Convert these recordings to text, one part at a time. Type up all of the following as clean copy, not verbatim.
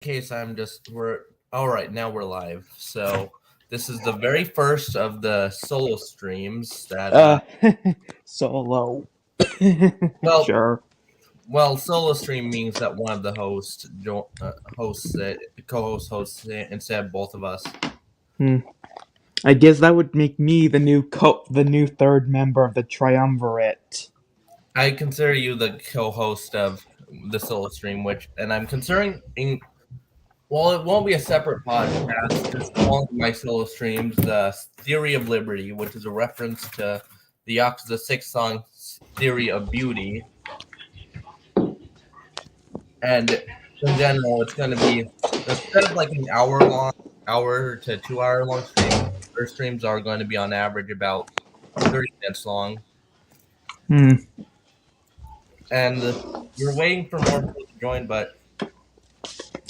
case we're all right, now we're live. So this is the very first of the solo streams that Uh, Solo. well Sure. solo stream means that one of the hosts it, co-host hosts it instead of both of us. Hmm. I guess that would make me the new third member of the triumvirate. I consider you the co-host of the solo stream, and I'm considering well, it won't be a separate podcast. Just calling my solo streams the Theory of Liberty, which is a reference to the Yakuza 6 song Theory of Beauty. And in general, it's going to be, instead of like an hour to 2 hour long stream, our streams are going to be on average about 30 minutes long. Hmm. And we're waiting for more people to join, but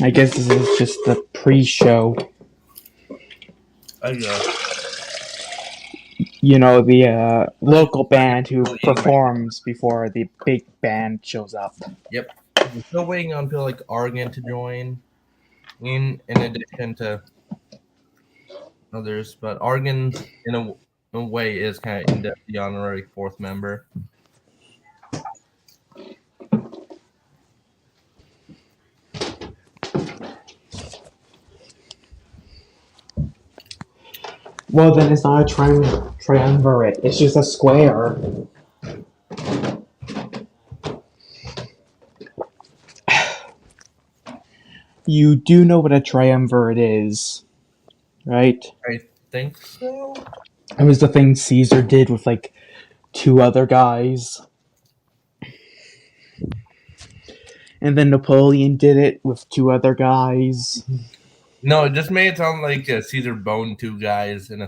I guess this is just the pre-show. You know, the local band who performs before the big band shows up. Yep. We're still waiting until like Argan to join, in addition to others, but Argan in a way is kind of the honorary fourth member. Well, then it's not a triumvirate. It's just a square. You do know what a triumvirate is, right? I think so. It was the thing Caesar did with like two other guys. And then Napoleon did it with two other guys. No, it just made it sound like Caesar boned two guys in a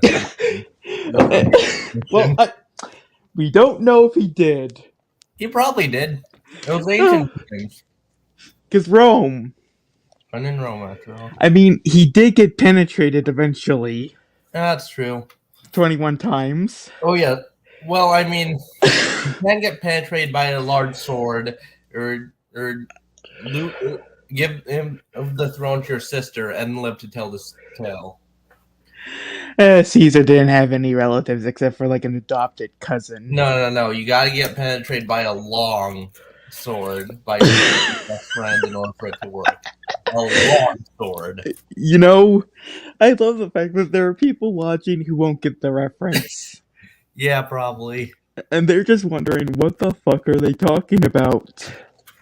Well, we don't know if he did. He probably did. It was ancient times. Because Rome. And in Rome, after all. I mean, he did get penetrated eventually. That's true. 21 times. Oh, yeah. Well, I mean, you can get penetrated by a large sword or give him the throne to your sister and live to tell this tale. Caesar didn't have any relatives except for like an adopted cousin. No. You gotta get penetrated by a long sword by your best friend in order for it to work. A long sword. You know, I love the fact that there are people watching who won't get the reference. Yeah, probably. And they're just wondering, what the fuck are they talking about?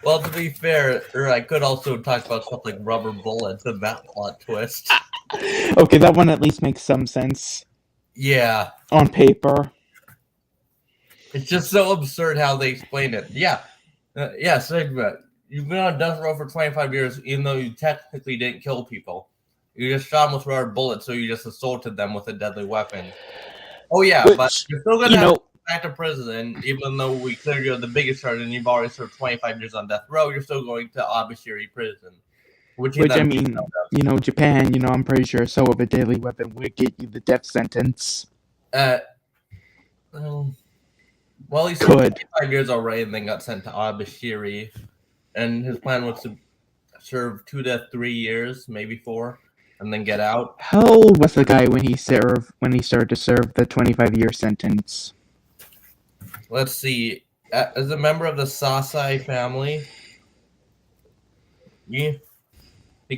Well, to be fair, I could also talk about stuff like rubber bullets and that plot twist. Okay, that one at least makes some sense. Yeah. On paper. It's just so absurd how they explain it. Yeah. Sigma, you've been on death row for 25 years, even though you technically didn't kill people. You just shot them with rubber bullets, so you just assaulted them with a deadly weapon. Oh, yeah, but you're still going to have to go back to prison, even though we cleared you of the biggest charge and you've already served 25 years on death row, you're still going to Abashiri prison. Which I mean, you know, Japan, you know, I'm pretty sure so of a deadly weapon would get you the death sentence. Well, he served 25 years already and then got sent to Abashiri. And his plan was to serve 2 to 3 years, maybe 4, and then get out. How old was the guy when he started to serve the 25-year sentence? Let's see. As a member of the Sasai family, he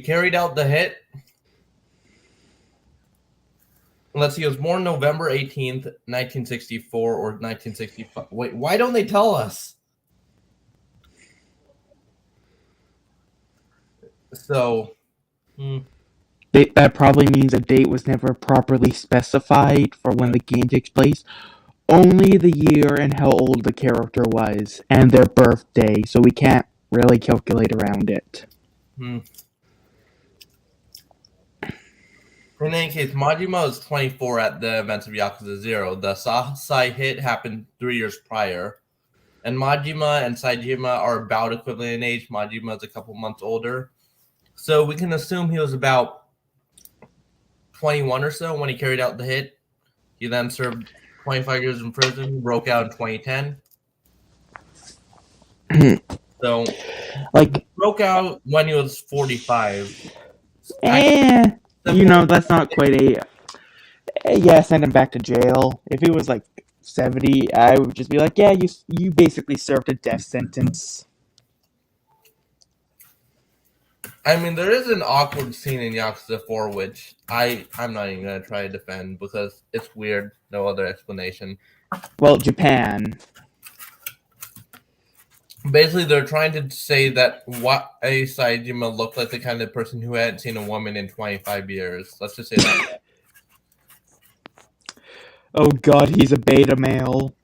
carried out the hit. Let's see, he was born November 18th, 1964 or 1965. Wait, why don't they tell us? So, that probably means a date was never properly specified for when the game takes place. Only the year and how old the character was, and their birthday, so we can't really calculate around it. In any case, Majima was 24 at the events of Yakuza 0. The Sasai hit happened 3 years prior. And Majima and Saejima are about equivalent in age. Majima is a couple months older. So we can assume he was about 21 or so when he carried out the hit. He then served 25 years in prison, broke out in 2010. So Like, broke out when he was 45. that's not quite a. Yeah, send him back to jail. If he was like 70, I would just be like, yeah, you basically served a death sentence. I mean, there is an awkward scene in Yakuza 4, which I'm not even gonna try to defend because it's weird. No other explanation. Well, Japan. Basically, they're trying to say that Saejima looked like the kind of person who hadn't seen a woman in 25 years. Let's just say that. Oh god, he's a beta male.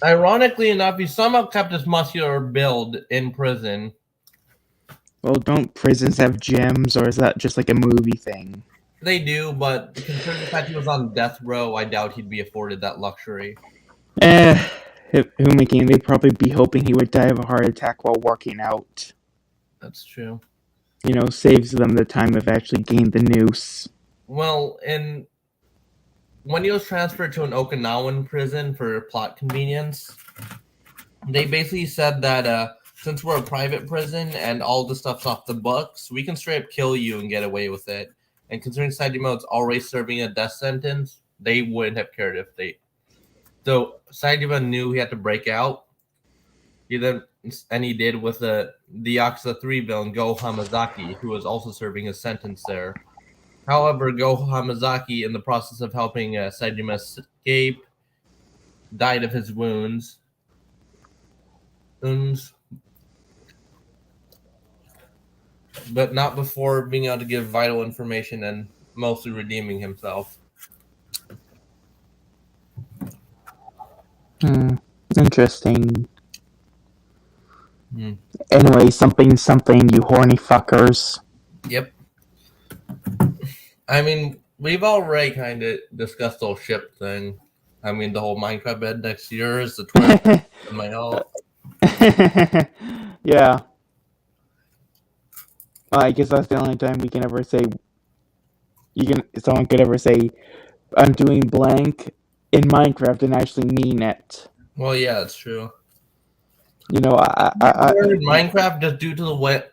Ironically enough, he somehow kept his muscular build in prison. Well, don't prisons have gyms, or is that just like a movie thing? They do, but considering the fact he was on death row, I doubt he'd be afforded that luxury. Who making? They'd probably be hoping he would die of a heart attack while working out. That's true. Saves them the time of actually getting the noose. Well, when he was transferred to an Okinawan prison for plot convenience, they basically said that since we're a private prison and all the stuff's off the books, we can straight up kill you and get away with it. And considering Saejima is already serving a death sentence, they wouldn't have cared if they. So Saejima knew he had to break out. He did with the Yakuza 3 villain Go Hamazaki, who was also serving a sentence there. However, Go Hamazaki, in the process of helping Saejima escape, died of his wounds. But not before being able to give vital information and mostly redeeming himself. Interesting. Anyway, something, you horny fuckers. Yep. I mean, we've already kind of discussed the whole ship thing. I mean, the whole Minecraft bed next year is the Twitter and my health. Yeah. I guess that's the only time we can ever say. Someone could ever say, "I'm doing blank" in Minecraft and actually mean it. Well, yeah, that's true. In Minecraft, just due to the way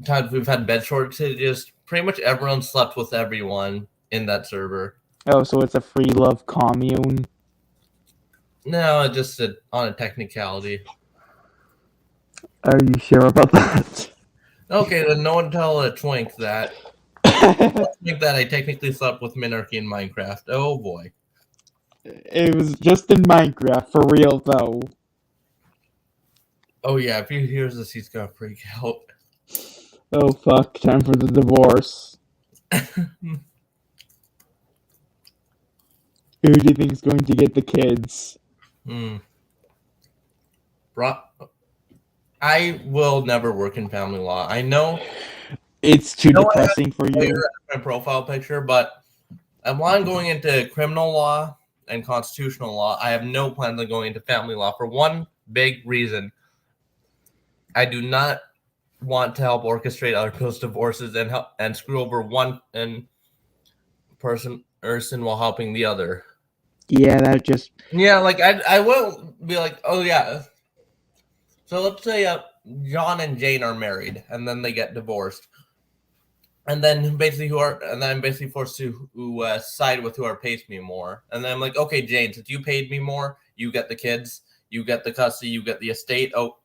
times we've had bed shortages, pretty much everyone slept with everyone in that server. Oh, so it's a free love commune? No, just on a technicality. Are you sure about that? Okay, then no one tell a twink that. Twink that I technically slept with Minarchy in Minecraft. Oh boy. It was just in Minecraft, for real though. Oh yeah, if he hears this, he's gonna freak out. Oh fuck, time for the divorce. Who do you think is going to get the kids? I will never work in family law. I know it's too depressing for you. My profile picture, but while I'm going into criminal law and constitutional law, I have no plans on going into family law for one big reason. I do not want to help orchestrate other people's divorces and screw over one person while helping the other. Yeah, that just... Yeah, like, I will be like, oh, yeah. So let's say John and Jane are married, and then they get divorced. And then basically I'm basically forced to side with whoever pays me more. And then I'm like, okay, Jane, since you paid me more, you get the kids, you get the custody, you get the estate. Oh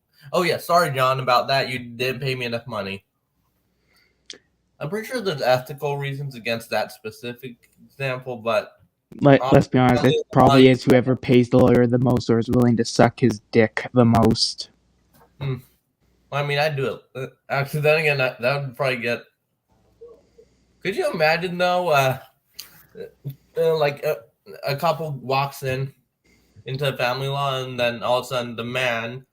yeah, sorry, John, about that. You didn't pay me enough money. I'm pretty sure there's ethical reasons against that specific example, but let's be honest, it probably is whoever pays the lawyer the most or is willing to suck his dick the most. I mean, I'd do it. Actually, then again, that would probably get... Could you imagine, though, like a couple walks into family law, and then all of a sudden the man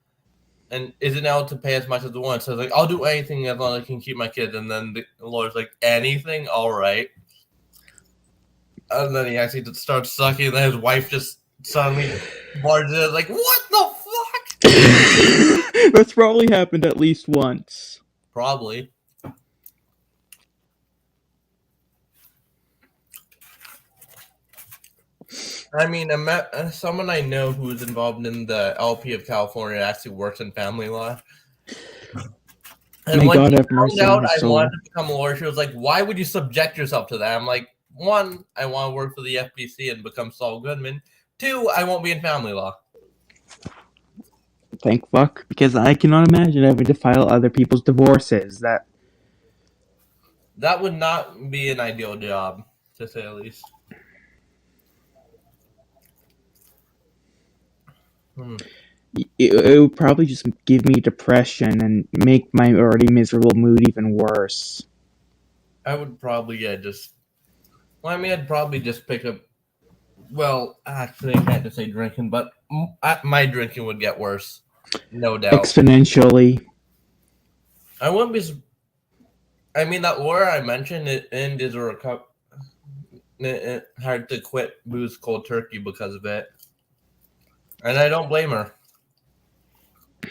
isn't able to pay as much as the woman. So it's like, I'll do anything as long as I can keep my kids. And then the lawyer's like, anything? All right. And then he actually starts sucking, and then his wife just suddenly barges in, like, what the fuck? That's probably happened at least once. Probably. I mean, someone I know who is involved in the LP of California actually works in family law. And May when God she have found mercy on out his I wanted soul. to become a lawyer, she was like, "Why would you subject yourself to that?" I'm like, one, I want to work for the FBC and become Saul Goodman. Two, I won't be in family law. Thank fuck, because I cannot imagine having to file other people's divorces. That would not be an ideal job, to say the least. It would probably just give me depression and make my already miserable mood even worse. I would probably I'd probably just pick up. Well, actually, I can't just say drinking, but my drinking would get worse, no doubt. Exponentially. I wouldn't be. I mean, that lawyer I mentioned it and is it had to quit booze cold turkey because of it, and I don't blame her.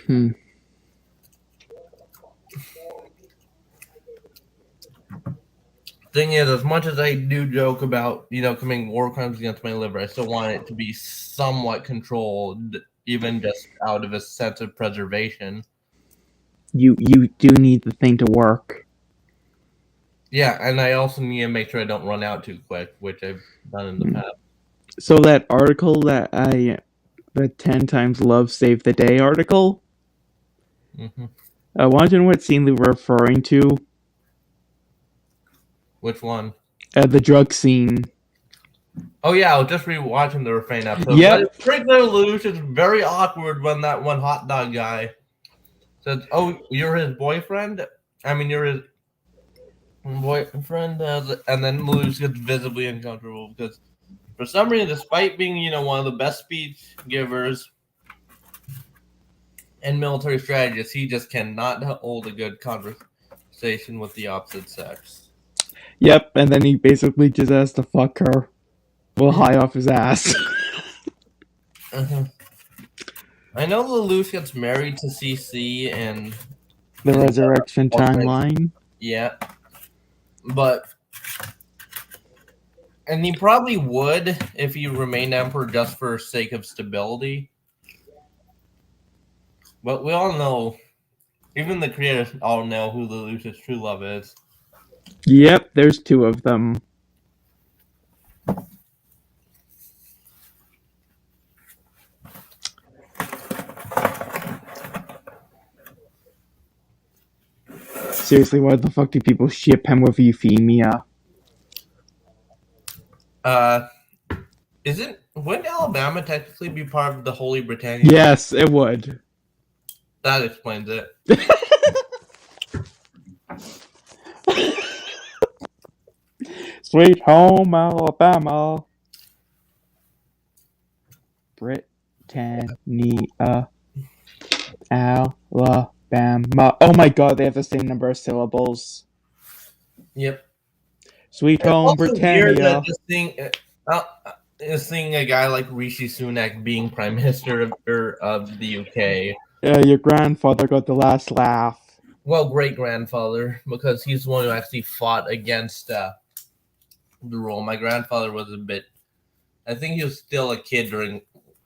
Hmm. Thing is, as much as I do joke about committing war crimes against my liver, I still want it to be somewhat controlled, even just out of a sense of preservation. You do need the thing to work. Yeah, and I also need to make sure I don't run out too quick, which I've done in the past. So that article that the 10 times love save the day article, Mm-hmm. I want to know what scene they were referring to. Which one? The drug scene. Oh yeah, I was just rewatching the Refrain episode. Yep. But it's pretty clear, Luce. It's very awkward when that one hot dog guy says, "Oh, you're his boyfriend." I mean, you're his boyfriend, and then Luce gets visibly uncomfortable because, for some reason, despite being one of the best speech givers and military strategist, he just cannot hold a good conversation with the opposite sex. Yep, and then he basically just has to fuck her while high off his ass. Uh-huh. I know Lelouch gets married to CC and The resurrection timeline. Yeah, and he probably would if he remained emperor just for sake of stability. But we all know, even the creators all know who Lelouch's true love is. Yep, there's two of them. Seriously, why the fuck do people ship him with Euphemia? Wouldn't Alabama technically be part of the Holy Britannia? Yes, it would. That explains it. Sweet home Alabama. Britannia. Alabama. Oh my god, they have the same number of syllables. Yep. Sweet home Also weird Britannia. that seeing a guy like Rishi Sunak being prime minister of the UK. Your grandfather got the last laugh. Well, great grandfather, because he's the one who actually fought against the rule. My grandfather was I think he was still a kid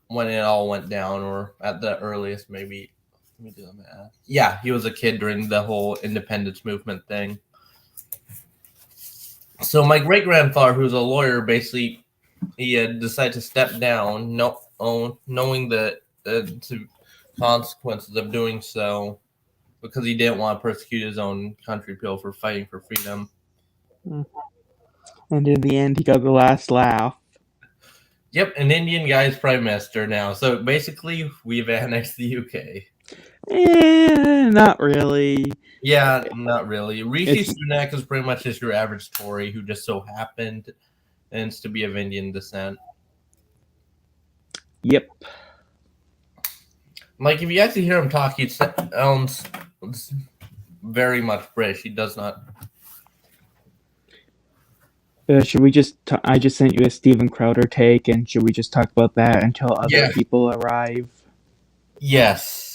when it all went down, or at the earliest, maybe. Let me do the math. Yeah, he was a kid during the whole independence movement thing. So my great grandfather, who's a lawyer, basically he had decided to step down, knowing the consequences of doing so, because he didn't want to persecute his own country people for fighting for freedom. And in the end, he got the last laugh. Yep, an Indian guy is prime minister now. So basically, we've annexed the UK. Not really. Yeah, not really. Rishi Sunak is pretty much just your average Tory who just so happens to be of Indian descent. Yep. Like, if you actually hear him talk, he sounds very much British. He does not. Should we just? I just sent you a Steven Crowder take, and should we just talk about that until other people arrive? Yes.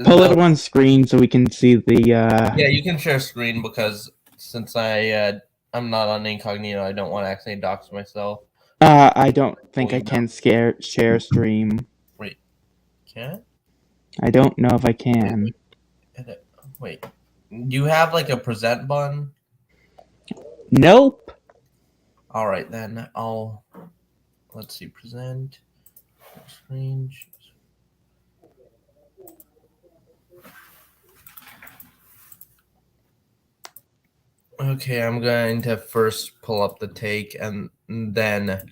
Pull it on screen so we can see the. Yeah, you can share screen because since I'm not on incognito, I don't want to actually dox myself. I don't think Full I email. can share stream. Wait, can't? I don't know if I can. Edit. Wait. Do you have like a present button? Nope. All right, then I'll. Let's see. Present. Screen. Okay, I'm going to first pull up the take and then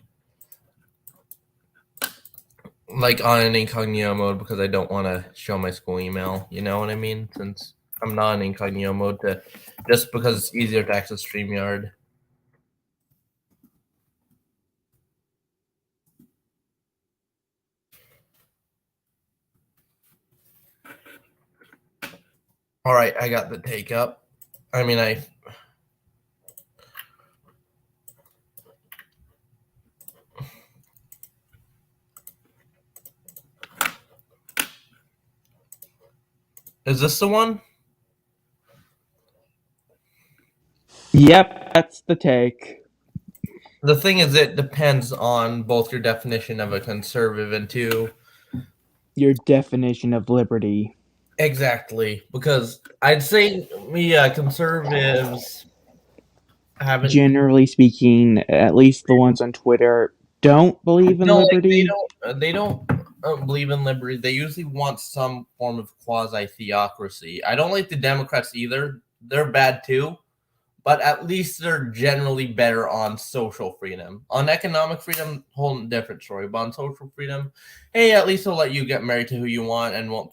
like on an incognito mode because I don't want to show my school email. You know what I mean? Since I'm not in incognito mode, just because it's easier to access StreamYard. All right, I got the take up. I mean, is this the one? Yep, that's the take. The thing is, it depends on both your definition of a conservative and two. Your definition of liberty. Exactly, because I'd say we conservatives haven't. Generally speaking, at least the ones on Twitter don't believe in No, like liberty. they don't believe in liberty. They usually want some form of quasi theocracy. I don't like the Democrats either. They're bad too, but at least they're generally better on social freedom. On economic freedom, whole different story. But on social freedom, hey, at least they'll let you get married to who you want and won't,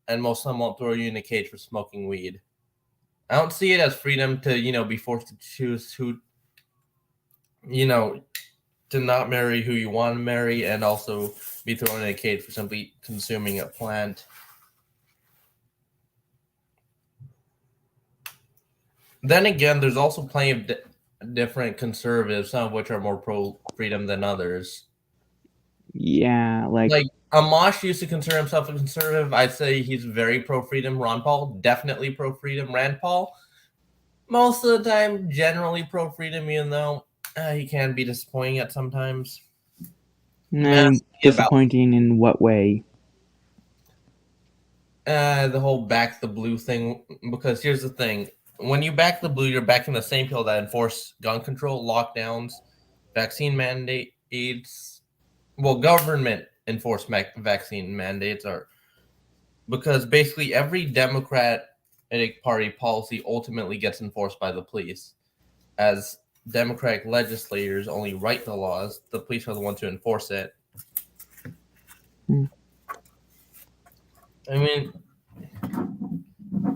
and most of them won't throw you in a cage for smoking weed. I don't see it as freedom to be forced to choose who you know to not marry who you want to marry and also be thrown in a cage for simply consuming a plant. Then again, there's also plenty of different conservatives, some of which are more pro freedom than others. Yeah, Like Amash used to consider himself a conservative. I'd say he's very pro freedom. Ron Paul, definitely pro freedom. Rand Paul, most of the time, generally pro freedom, even though he can be disappointing at sometimes. disappointing in what way? The whole back the blue thing, because here's the thing: when you back the blue, you're backing the same people that enforce gun control, lockdowns, vaccine mandates. Well, government enforced vaccine mandates are because basically every Democratic Party policy ultimately gets enforced by the police. As Democratic legislators only write the laws, the police are the ones who enforce it. I mean,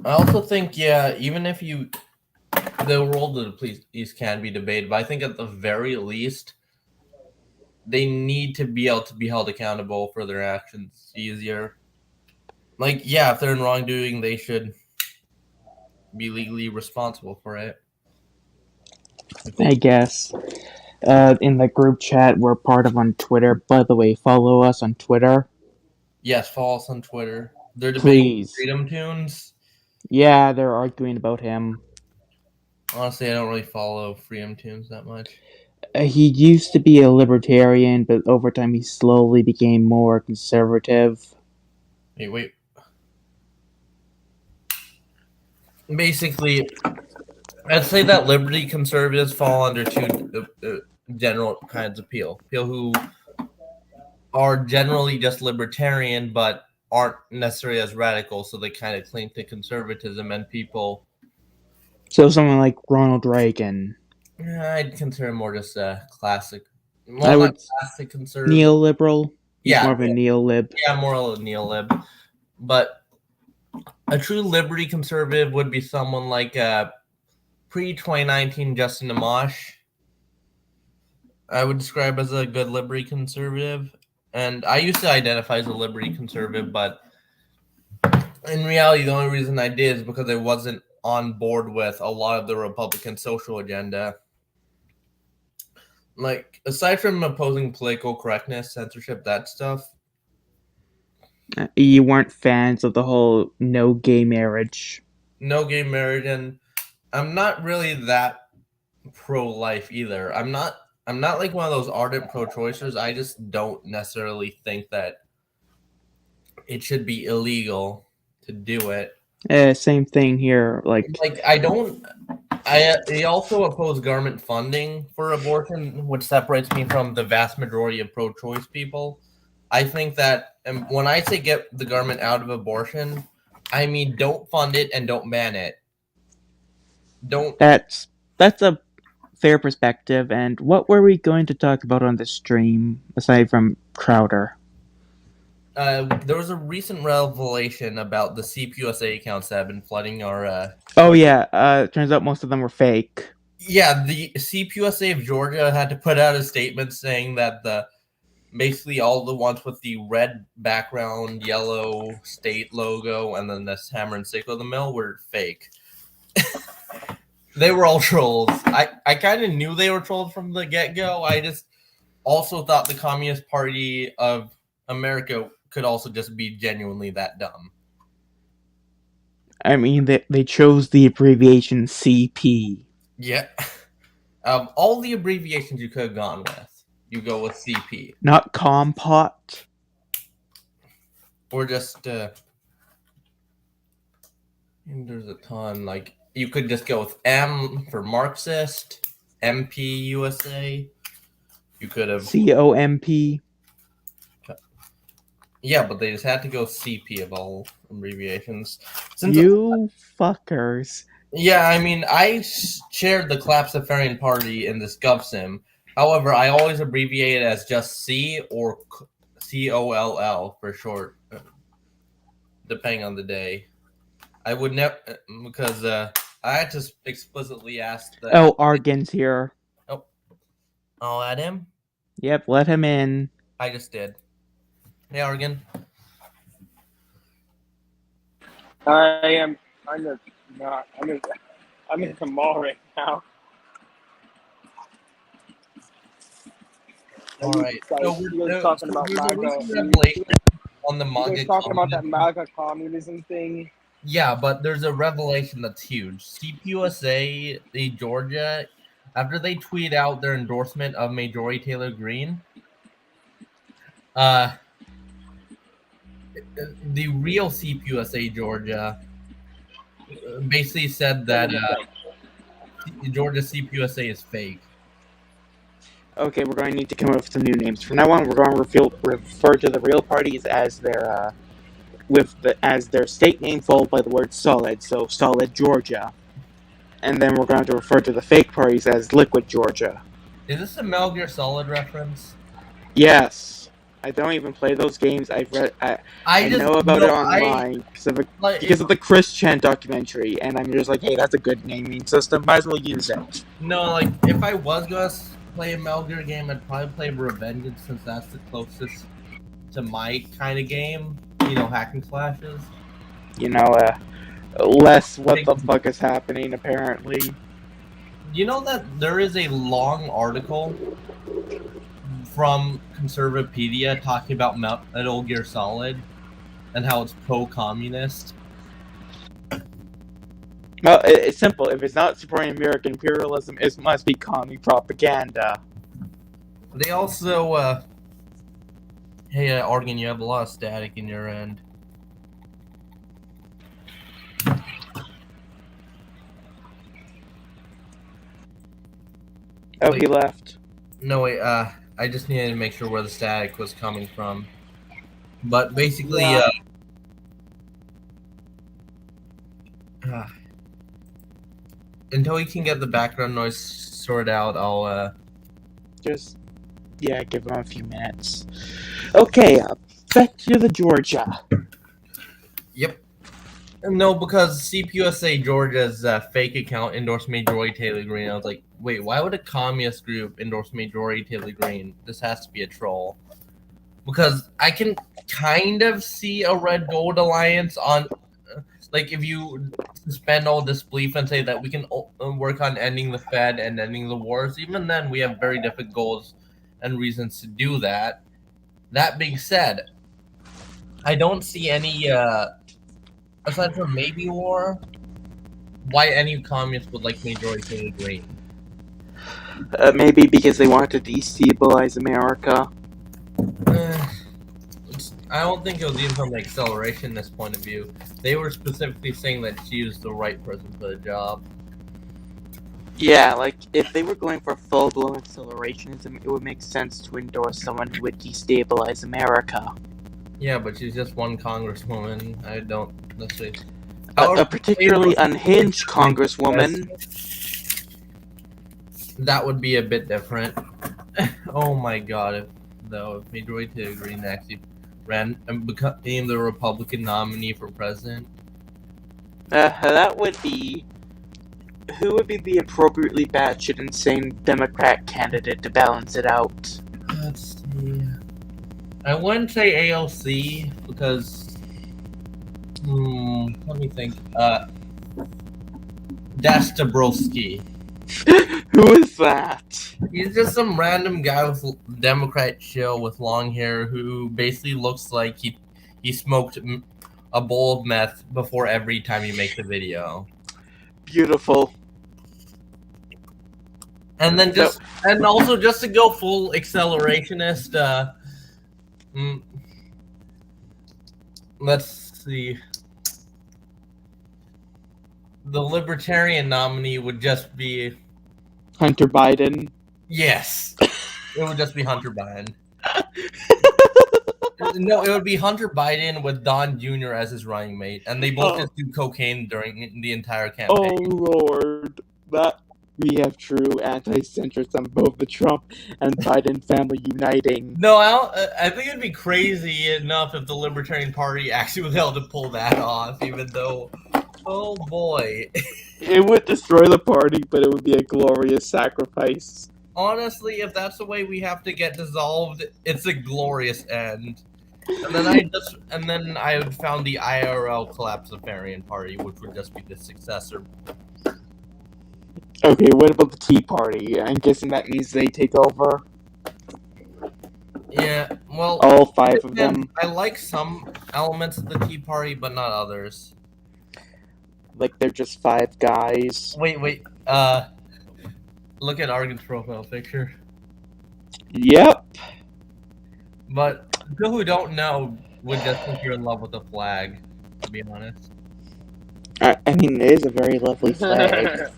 I also think, yeah, even if the role of the police can be debated, but I think at the very least, they need to be able to be held accountable for their actions easier. Like, yeah, if they're in wrongdoing, they should be legally responsible for it. I guess. In the group chat we're part of on Twitter. By the way, follow us on Twitter. Yes, follow us on Twitter. They're debating Please. Freedom Tunes. Yeah, they're arguing about him. Honestly, I don't really follow Freedom Tunes that much. He used to be a libertarian, but over time he slowly became more conservative. Wait. Basically, I'd say that liberty conservatives fall under two general kinds of people. People who are generally just libertarian, but aren't necessarily as radical, so they kind of cling to conservatism, and people. So someone like Ronald Reagan. I'd consider more just a classic. I Well, not would classic conservative. neoliberal. He's Yeah, more of a neolib. yeah, more of a neolib. But a true liberty conservative would be someone like pre-2019 Justin Amash. I would describe as a good liberty conservative. And I used to identify as a liberty conservative, but in reality, the only reason I did is because I wasn't on board with a lot of the Republican social agenda. Like, aside from opposing political correctness, censorship, that stuff. You weren't fans of the whole no gay marriage. No gay marriage, and I'm not really that pro-life either. I'm not I'm not like one of those ardent pro-choicers. I just don't necessarily think that it should be illegal to do it. Same thing here. Like, I don't. I also oppose government funding for abortion, which separates me from the vast majority of pro-choice people. I think that when I say get the government out of abortion, I mean don't fund it and don't ban it. Don't. that's a fair perspective. And what were we going to talk about on the stream aside from Crowder? There was a recent revelation about the CPUSA accounts that have been flooding our. Oh yeah. Turns out most of them were fake. Yeah, the CPUSA of Georgia had to put out a statement saying that the basically all the ones with the red background, yellow state logo, and then this hammer and sickle of the mill were fake. They were all trolls. I kind of knew they were trolls from the get-go. I just also thought the Communist Party of America could also just be genuinely that dumb. I mean, they chose the abbreviation CP. Yeah. All the abbreviations you could have gone with, you go with CP. Not Compot. Or just, there's a ton. Like, you could just go with M for Marxist, MP USA. You could have. COMP. Yeah, but they just had to go CP of all abbreviations. You fuckers. Yeah, I mean, I shared the Clapsiferian Party in this GovSim. However, I always abbreviate it as just C or COLL for short, depending on the day. I would never, because I had to explicitly ask that. Oh, Argan's here. Oh, I'll add him? Yep, let him in. I just did. Hey, Argan. I'm in the mall right now. All right. So we're talking about MAGA. On the MAGA. We're talking about that MAGA communism thing. Yeah, but there's a revelation that's huge. CPUSA, the Georgia, after they tweet out their endorsement of Marjorie Taylor Greene, the real CPUSA Georgia basically said that Georgia CPUSA is fake. Okay, we're going to need to come up with some new names. From now on, we're going to refer to the real parties as their as their state name followed by the word solid. So Solid Georgia, and then we're going to refer to the fake parties as Liquid Georgia. Is this a Metal Gear Solid reference? Yes. I don't even play those games. I know about it online because of the Chris Chan documentary, and I'm just like, hey, that's a good naming system. Might as well use it. No, like if I was gonna play a Metal Gear game, I'd probably play Revengeance since that's the closest to my kind of game. You know, hack and slashes. You know, less what the fuck is happening apparently. You know that there is a long article from Conservapedia talking about Metal Gear Solid and how it's pro-communist. Well, it's simple. If it's not supporting American imperialism, it must be commie propaganda. They also, hey, Argan, you have a lot of static in your end. Oh, he left. No, wait, I just needed to make sure where the static was coming from. But basically, until we can get the background noise sorted out, I'll, give him a few minutes. Okay, back to the Georgia. Yep. No, because CPUSA Georgia's fake account endorsed Marjorie Taylor Greene. I was like, wait, why would a communist group endorse Marjorie Taylor Greene? This has to be a troll. Because I can kind of see a red gold alliance on, like, if you suspend all disbelief and say that we can work on ending the Fed and ending the wars, even then we have very different goals and reasons to do that. That being said, I don't see any, aside from maybe war, why any communist would like Marjorie Taylor Greene. Maybe because they wanted to destabilize America. I don't think it was even from the accelerationist point of view. They were specifically saying that she was the right person for the job. Yeah, like, if they were going for full-blown accelerationism, it would make sense to endorse someone who would destabilize America. Yeah, but she's just one congresswoman. I don't necessarily... A particularly unhinged congresswoman. That would be a bit different. Oh my god, if Midori to Green actually ran and became the Republican nominee for president. That would be... Who would be the appropriately batshit insane Democrat candidate to balance it out? Let's see. I wouldn't say AOC because... let me think. Dash Dabrowski. Who is that? He's just some random guy with Democrat chill with long hair who basically looks like he smoked a bowl of meth before every time he makes a video. Beautiful. And then and also just to go full accelerationist, let's see. The Libertarian nominee would just be Hunter Biden. Yes. It would just be Hunter Biden. No, it would be Hunter Biden with Don Jr. as his running mate, and they both just do cocaine during the entire campaign. Oh Lord, that we have true anti-centrists on both the Trump and Biden family uniting. No, I think it'd be crazy enough if the Libertarian Party actually was able to pull that off, even though, oh boy. It would destroy the party, but it would be a glorious sacrifice. Honestly, if that's the way we have to get dissolved, it's a glorious end. And then I found the IRL Collapsifarian Party, which would just be the successor. Okay, what about the Tea Party? I'm guessing that means they take over. Yeah, well, all five of them. I like some elements of the Tea Party, but not others. Like they're just five guys. Wait. Look at Argan's profile picture. Yep. But people who don't know would just think you're in love with the flag, to be honest. I mean, it is a very lovely flag.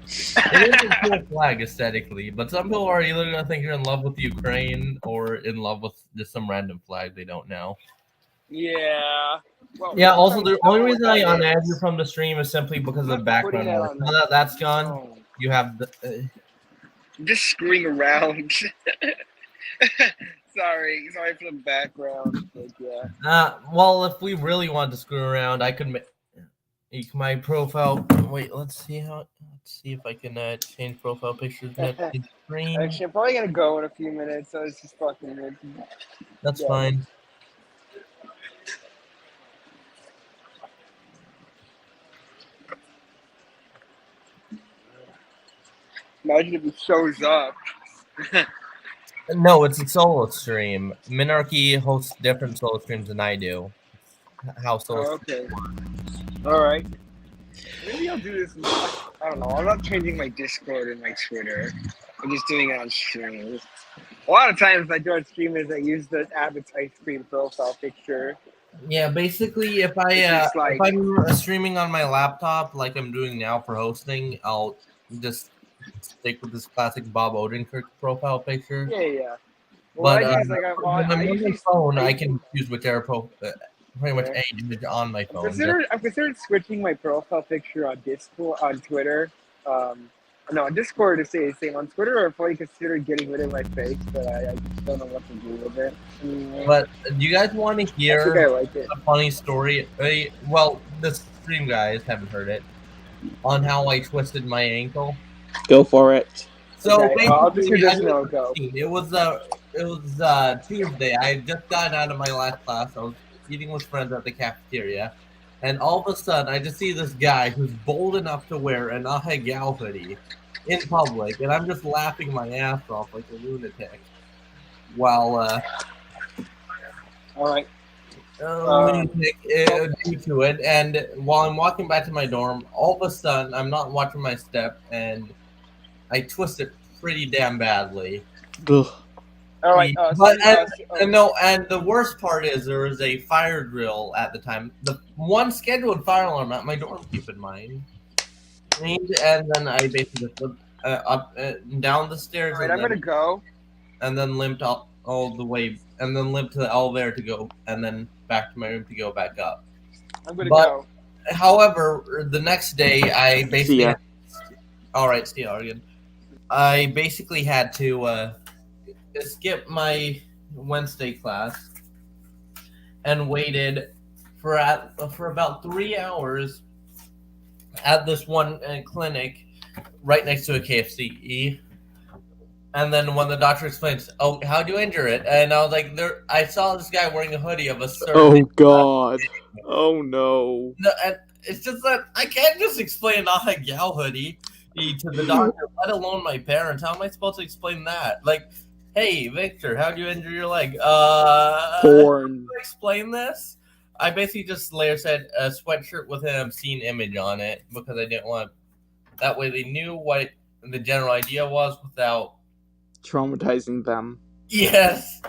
It is a cool flag aesthetically, but some people are either going to think you're in love with Ukraine or in love with just some random flag they don't know. Yeah. Well, yeah, also, the only reason I unadd you from the stream is simply because of the background noise. Now that that's gone, you have the... just screwing around. Sorry for the background. But yeah. Well, if we really wanted to screw around, I could make my profile. Wait, let's see if I can change profile pictures. Actually, I'm probably gonna go in a few minutes, so it's just fucking weird. That's fine. Imagine if he shows up. No, it's a solo stream. Minarchy hosts different solo streams than I do. How solo? Okay. All right. Maybe I'll do this. I don't know. I'm not changing my Discord and my Twitter. I'm just doing it on stream. A lot of times I do on streamers, I use the Abbott's ice cream profile picture. Yeah, basically, if I'm streaming on my laptop like I'm doing now for hosting, I'll just stick with this classic Bob Odenkirk profile picture. Yeah. Well, But on my phone, I can choose whichever pretty much any image on my phone. I've considered switching my profile picture on Twitter. No, on Discord to stay the same. On Twitter, I've probably considered getting rid of my face, but I just don't know what to do with it. But do you guys want to hear I like it. a funny story? Well, the stream guys haven't heard it on how I twisted my ankle. Go for it. So okay, basically, go. It was Tuesday. I had just gotten out of my last class. I was eating with friends at the cafeteria, and all of a sudden, I just see this guy who's bold enough to wear an Ahegal hoodie in public, and I'm just laughing my ass off like a lunatic. While all right. Due to it, and while I'm walking back to my dorm, all of a sudden I'm not watching my step, and I twist it pretty damn badly. Ugh. All right. And the worst part is there was a fire drill at the time. The one scheduled fire alarm at my dorm, keep in mind. And then I basically just limped up down the stairs. All right, I'm gonna go. And then limped all the way, and then limped to the elevator to go, and then back to my room to go back up. I'm gonna go. However, the next day I basically. See ya. All right, see you again. I basically had to skip my Wednesday class and waited for about 3 hours at this one clinic right next to a KFC. And then when the doctor explains, "Oh, how'd you injure it?" And I was like, I saw this guy wearing a hoodie of a certain. Oh God! Oh no! No, and it's just that I can't just explain a gal hoodie to the doctor, let alone my parents. How am I supposed to explain that? Like, hey, Victor, how'd you injure your leg? Porn. Explain this. I basically just later said a sweatshirt with an obscene image on it because I didn't want. That way, they knew what the general idea was without traumatizing them. Yes.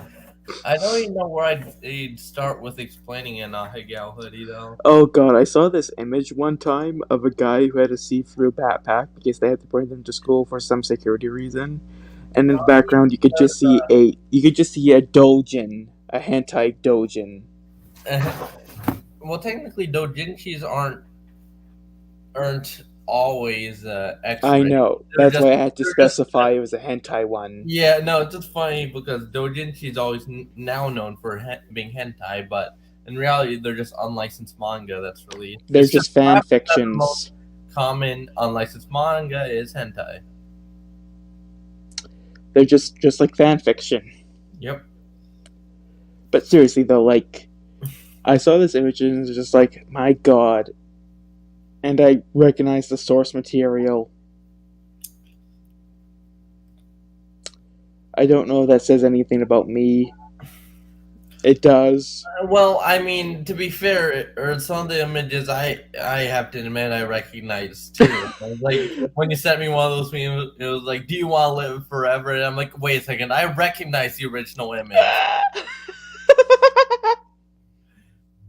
I don't even know where I'd start with explaining an Ahigal hoodie, though. Oh God, I saw this image one time of a guy who had a see-through backpack because they had to bring them to school for some security reason. And in the background, you could just see a doujin, a hentai doujin. Well, technically, doujinshis aren't always X-rated. I know. That's why I had to specify it was a hentai one. Yeah, no, it's just funny because doujinshi is always now known for being hentai, but in reality, they're just unlicensed manga that's released. They're just fan fictions. The most common unlicensed manga is hentai. They're just like fan fiction. Yep. But seriously though, like, I saw this image and it was just like, my God. And I recognized the source material. I don't know if that says anything about me. It does. Well, I mean, to be fair, or some of the images I have to admit I recognize too. Like when you sent me one of those memes, it was like, "Do you want to live forever?" And I'm like, "Wait a second, I recognize the original image."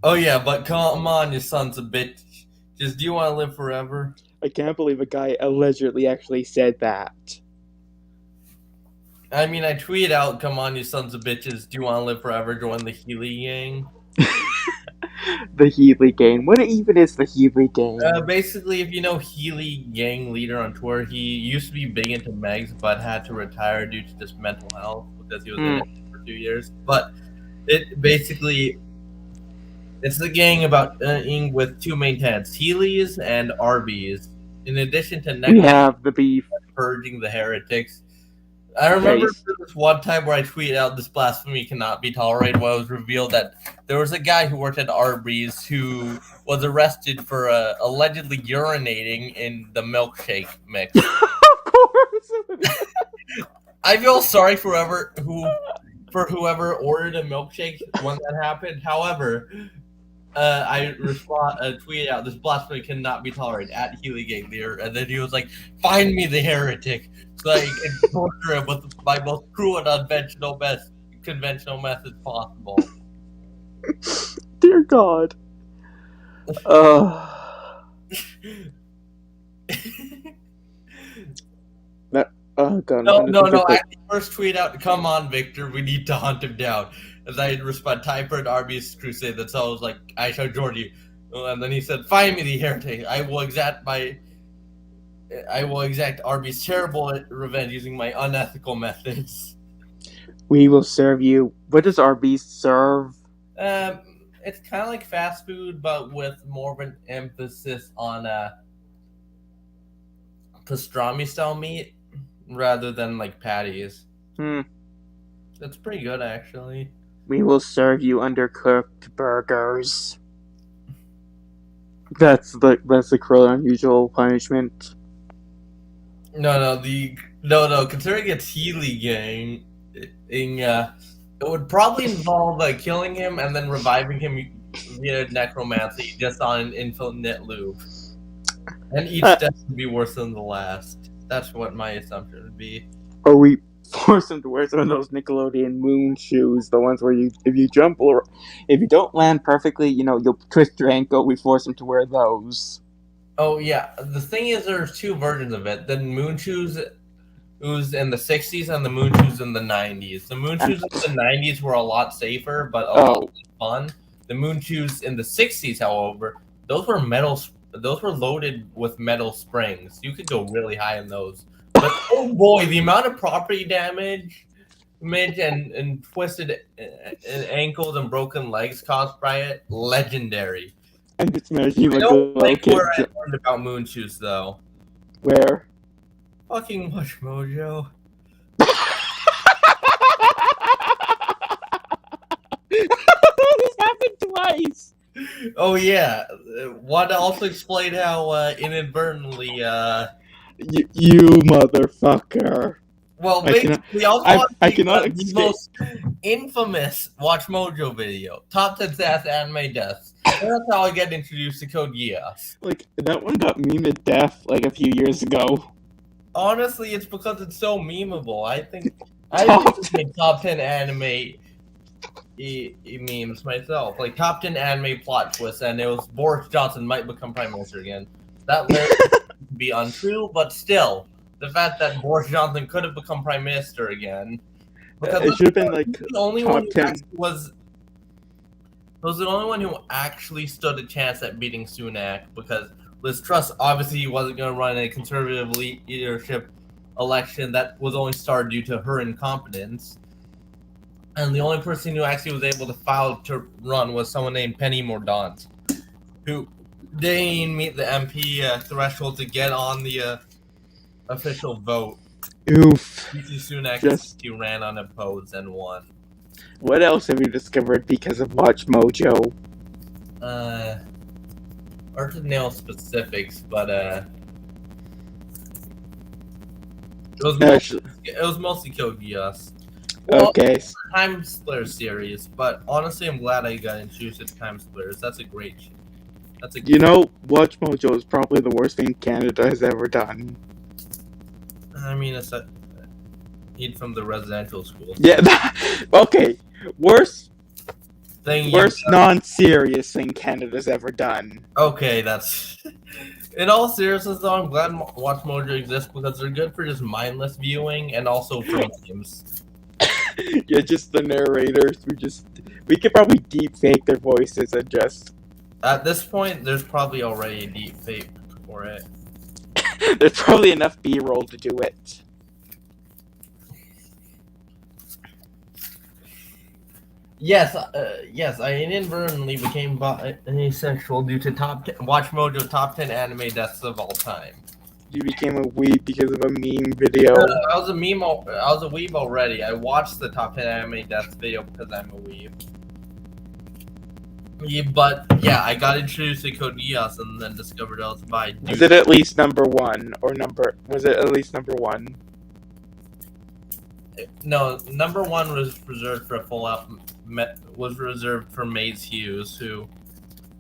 Oh yeah, but come on, you sons of bitch. Just, do you want to live forever? I can't believe a guy allegedly actually said that. I mean, I tweeted out, "Come on, you sons of bitches, do you want to live forever? Join the Healy gang." The Healy gang. What even is the Healy gang? Basically, if you know Healy gang leader on tour, he used to be big into Megs, but had to retire due to just mental health because he was in it for 2 years. But it basically, it's the gang about with two main tenants, Healy's and Arby's. In addition to we have the beef. Purging the heretics. I remember this one time where I tweeted out, "This blasphemy cannot be tolerated," when it was revealed that there was a guy who worked at Arby's who was arrested for allegedly urinating in the milkshake mix. Of course. I feel sorry for whoever ordered a milkshake when that happened. However, I tweeted out, "This blasphemy cannot be tolerated," at Healy Gang Leader, and then he was like, "Find me the heretic, so I can torture him with my most cruel and conventional methods possible." Dear God. Oh God. No. I first tweet out, "Come on, Victor, we need to hunt him down." As I respond, "Type for an Arby's crusade." That's all. I was like, "I shall Georgie," and then he said, "Find me the heretic. I will exact Arby's terrible revenge using my unethical methods." We will serve you. What does Arby's serve? It's kind of like fast food, but with more of an emphasis on pastrami style meat rather than like patties. That's pretty good, actually. We will serve you undercooked burgers. That's the cruel and unusual punishment. No. Considering it's Healy gang, it would probably involve killing him and then reviving him via necromancy, just on an infinite loop. And each death would be worse than the last. That's what my assumption would be. Or we force him to wear some of those Nickelodeon moon shoes, the ones where if you jump or if you don't land perfectly, you'll twist your ankle. We force him to wear those. Oh yeah, the thing is, there's two versions of it. The moon shoes was in the 60s and the moon shoes in the 90s. The moon shoes in the 90s were a lot safer, but a lot less fun. The moon shoes in the 60s, however, those were metal. Those were loaded with metal springs. You could go really high in those. But oh boy, the amount of property damage and twisted ankles and broken legs caused by it, legendary. I'm just imagining I like don't a like little where I kid. learned about moon shoes though. Where? Fucking Watch Mojo. This happened twice. Oh yeah, want to also explain how inadvertently You motherfucker. well, I basically, cannot- also I cannot the escape. most infamous Watch Mojo video, top 10 sass anime deaths. And that's how I get introduced to Code Geass. Like that one got memed to death like a few years ago. Honestly, it's because it's so memeable. I think Top it's made top 10 anime memes myself, like top 10 anime plot twists, and it was Boris Johnson might become prime minister again. That would be untrue, but still, the fact that Boris Johnson could have become prime minister again, because It should have been like the only top one who 10. actually was the only one who actually stood a chance at beating Sunak, because Liz Truss obviously wasn't going to run a conservative leadership election that was only started due to her incompetence. And the only person who actually was able to file to run was someone named Penny Mordaunt, who didn't meet the MP threshold to get on the official vote. Oof. Rishi Sunak Just- he ran unopposed and won. What else have you discovered because of Watch Mojo? Hard to nail specifics, but Actually, it was mostly Code Geass. okay. Time Splitter series, but honestly, I'm glad I got introduced to Time Splitters. That's a great. Watch Mojo is probably the worst thing Canada has ever done. I mean, it's a need from the residential school. Yeah. Okay. Worst Thing. non-serious thing Canada's ever done. Okay, that's. In all seriousness, though, I'm glad Watch Mojo exists because they're good for just mindless viewing and also for games. Yeah, just the narrators. We could probably deep fake their voices and just. At this point, there's probably already a deep fake for it. There's probably enough B-roll to do it. Yes, I inadvertently became asexual due to Watch Mojo top 10 anime deaths of all time. You became a weeb because of a meme video. I was a weeb already. I watched the top 10 anime deaths video because I'm a weeb. Yeah, but yeah, I got introduced to Code Geass and then discovered I was by. Was it at least number one Was it at least number one? No, number one was reserved for was reserved for Maze Hughes, who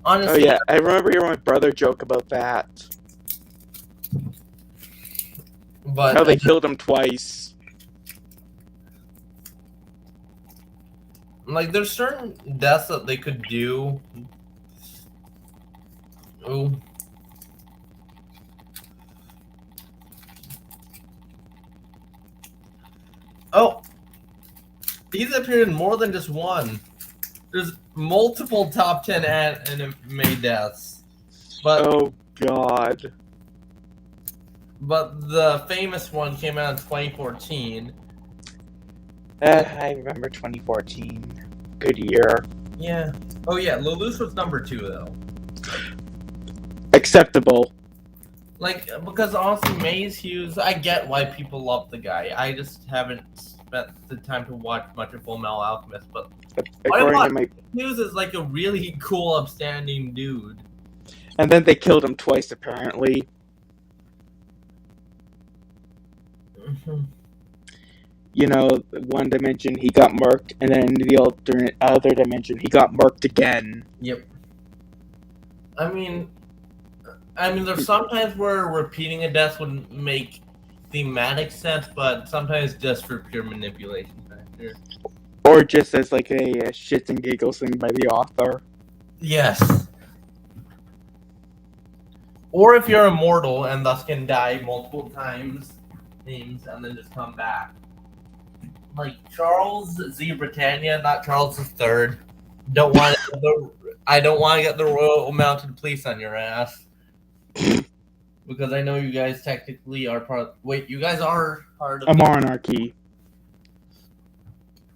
honestly. Oh yeah, I remember hearing my brother joke about that. But how they killed him twice. Like, there's certain deaths that they could do. Ooh. Oh, he's appeared in more than just one. There's multiple top 10 anime deaths, but oh god. But the famous one came out in 2014. I remember 2014. Good year. Yeah. Oh yeah, Lelouch was number 2 though. Acceptable. Like, because honestly, Maze Hughes, I get why people love the guy. I just haven't spent the time to watch much of Full Metal Alchemist, but Hughes is like a really cool, upstanding dude. And then they killed him twice, apparently. Mm-hmm. You know, one dimension he got murked, and then in the other dimension he got murked again. Yep. I mean, there's sometimes where repeating a death would make thematic sense, but sometimes just for pure manipulation factor. Or just as like a shits and giggles thing by the author. Yes. Or if you're immortal and thus can die multiple times, and then just come back. Like Charles Z. Britannia, not Charles III. I don't want to get the Royal Mounted Police on your ass. Because I know you guys technically are you guys are part of a monarchy.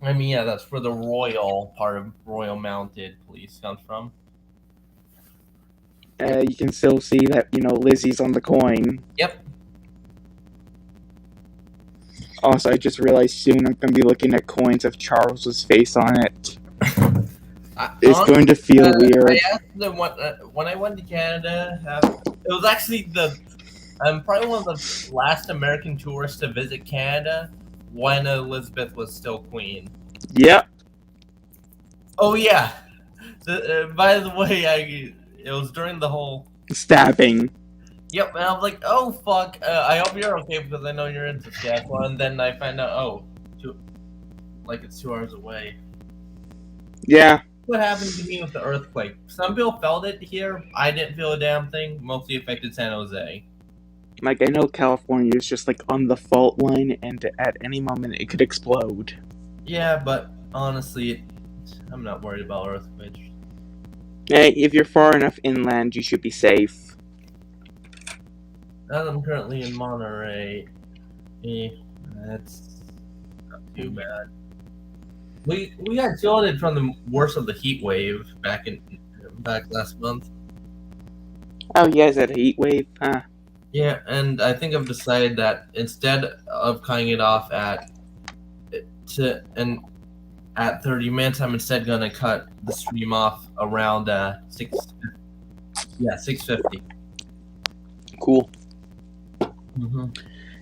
I mean, yeah, that's where the royal part of Royal Mounted Police comes from. You can still see that, Lizzie's on the coin. Yep. Also, I just realized soon I'm going to be looking at coins of Charles's face on it. It's going to feel weird. I asked them when I went to Canada, it was actually I'm probably one of the last American tourists to visit Canada when Elizabeth was still queen. Yep. Oh, yeah. By the way, it was during the whole stabbing. Yep, and I was like, oh, fuck. I hope you're okay because I know you're in Saskatchewan. And then I find out, it's 2 hours away. Yeah. What happened to me with the earthquake? Some people felt it here. I didn't feel a damn thing. Mostly affected San Jose. Like, I know California is just, on the fault line, and at any moment it could explode. Yeah, but honestly, I'm not worried about earthquakes. Hey, if you're far enough inland, you should be safe. As I'm currently in Monterey, that's not too bad. We got shielded from the worst of the heat wave back last month. Oh, you guys had a heat wave, huh? Yeah, and I think I've decided that instead of cutting it off at 30 minutes, I'm instead gonna cut the stream off around 6:50. Cool. Mm-hmm.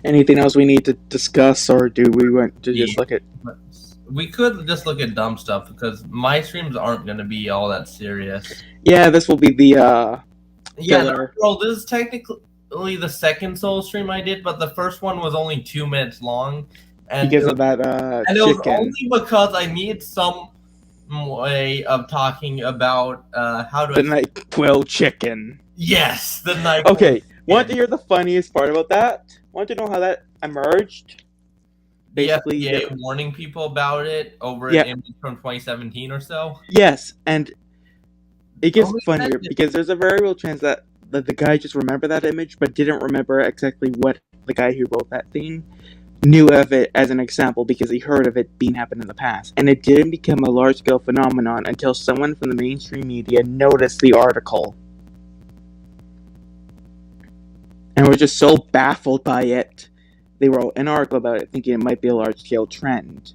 Anything else we need to discuss, or do we want to just look at? We could just look at dumb stuff because my streams aren't gonna be all that serious. Yeah, this will be the Well, this is technically the second solo stream I did, but the first one was only 2 minutes long, and because of that and chicken. It was only because I needed some way of talking about how to the NyQuil chicken. Yes, the NyQuil. Okay, want to hear the funniest part about that? Want to know how that emerged? Basically, the FDA warning people about it over an image from 2017 or so. Yes, and it gets funnier because there's a very real chance that the guy just remembered that image, but didn't remember exactly what the guy who wrote that thing knew of it as an example because he heard of it being happened in the past. And it didn't become a large-scale phenomenon until someone from the mainstream media noticed the article. And were just so baffled by it, they wrote an article about it thinking it might be a large-scale trend.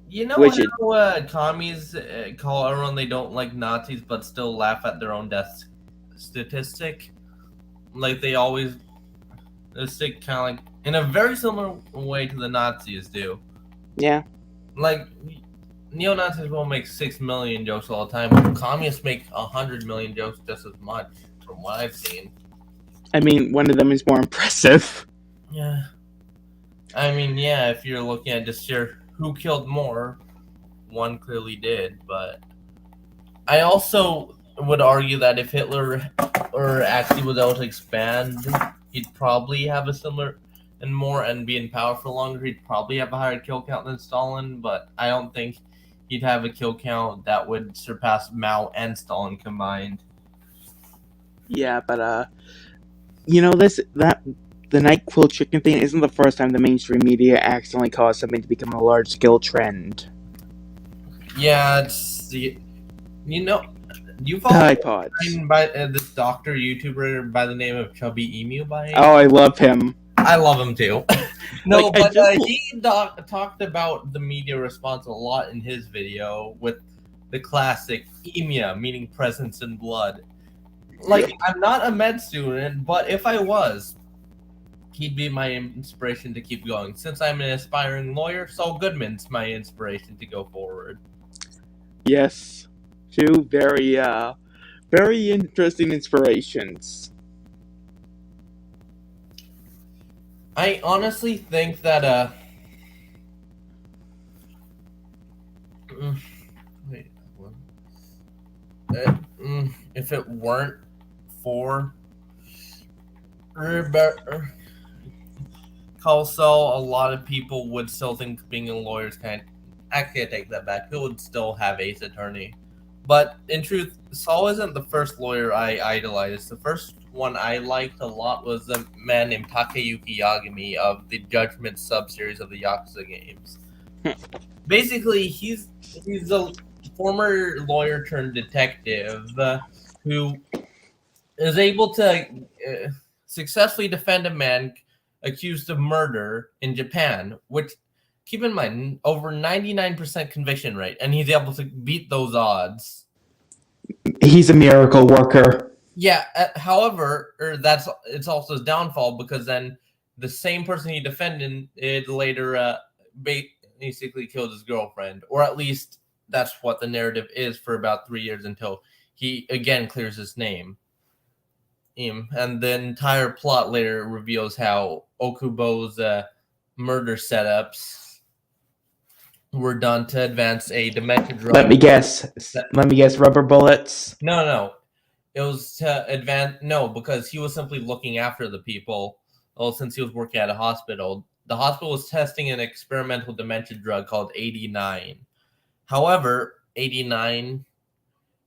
You know how commies call everyone they don't like Nazis but still laugh at their own death statistic? Like they always stick kind of like in a very similar way to the Nazis do. Yeah. Like neo-Nazis will make 6 million jokes all the time, but communists make 100 million jokes just as much, from what I've seen. I mean, one of them is more impressive. Yeah. I mean, yeah, if you're looking at just who killed more, one clearly did, but I also would argue that if Hitler actually was able to expand, he'd probably have a similar and be in power for longer. He'd probably have a higher kill count than Stalin, but I don't think he'd have a kill count that would surpass Mao and Stalin combined. Yeah, but the NyQuil chicken thing isn't the first time the mainstream media accidentally caused something to become a large-scale trend. Yeah, it's you follow iPods by this doctor YouTuber by the name of Chubby Emu by Oh, I love him. I love him too. No, like, he talked about the media response a lot in his video with the classic EMIA, meaning presence in blood. Like, I'm not a med student, but if I was, he'd be my inspiration to keep going. Since I'm an aspiring lawyer, Saul Goodman's my inspiration to go forward. Yes. Two very interesting inspirations. I honestly think that mm, wait, if it weren't for Robert Colso, a lot of people would still think being a lawyer is kind. Actually, I take that back. People would still have Ace Attorney, but in truth, Saul isn't the first lawyer I idolized. The first one I liked a lot was a man named Takeyuki Yagami of the Judgment sub-series of the Yakuza games. Basically, he's a former lawyer turned detective who is able to successfully defend a man accused of murder in Japan, which, keep in mind, over 99% conviction rate, and he's able to beat those odds. He's a miracle worker. Yeah, however, it's also his downfall, because then the same person he defended it later basically killed his girlfriend, or at least that's what the narrative is for about 3 years until he again clears his name. And the entire plot later reveals how Okubo's murder setups were done to advance a dementia drug. Let me guess. Rubber bullets. No. It was to advance. No, because he was simply looking after the people. Well, since he was working at a hospital, the hospital was testing an experimental dementia drug called 89. However, 89,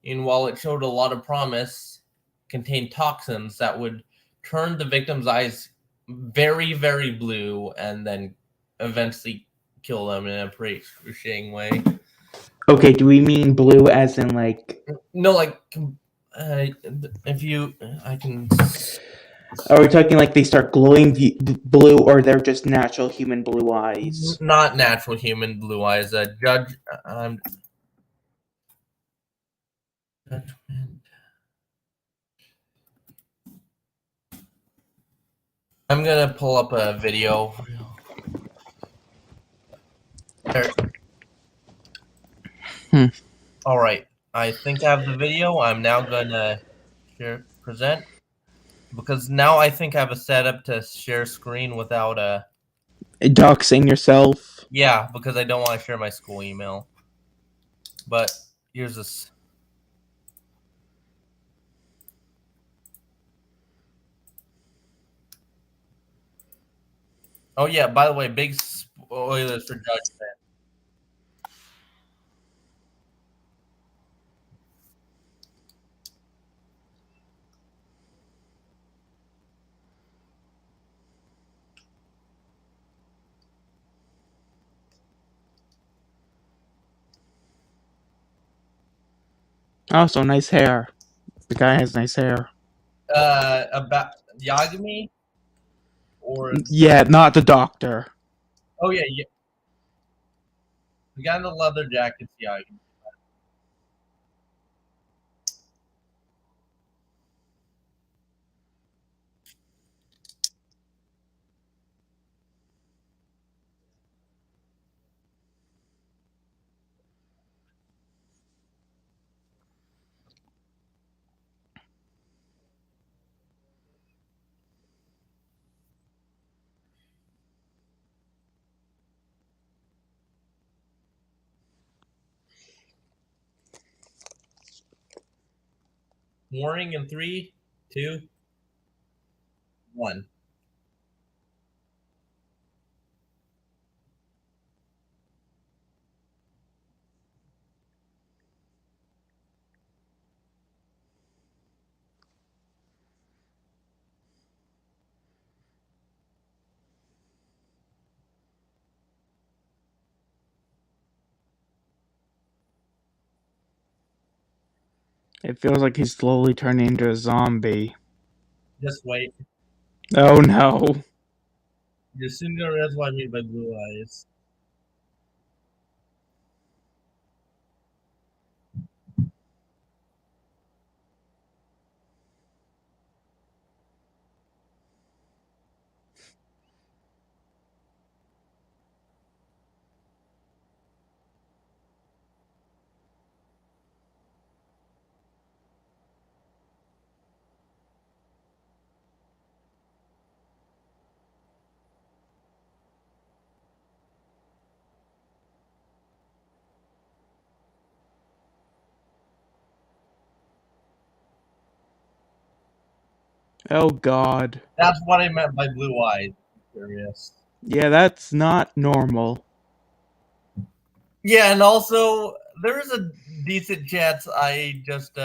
and while it showed a lot of promise, contained toxins that would turn the victim's eyes very, very blue and then eventually kill them in a pretty excruciating way. Okay, do we mean blue as in like... No, like, if you, I can. Are we talking like they start glowing blue, or they're just natural human blue eyes? Not natural human blue eyes. Judgment. I'm gonna pull up a video. There. All right. I think I have the video. I'm now gonna present, because now I think I have a setup to share screen without a. Doxing yourself. Yeah, because I don't want to share my school email. But here's this. Oh yeah, by the way, big spoilers for Judgment. Also, nice hair. The guy has nice hair. About Yagami, or Yeah, not the doctor. oh yeah, the guy in the leather jacket's Yagami. Warning in 3, 2, 1. It feels like he's slowly turning into a zombie. Just wait. Oh no. You're soon gonna realize what I mean by blue eyes. Oh God. That's what I meant by blue eyes. Curious. Yeah, that's not normal. Yeah, and also there is a decent chance I just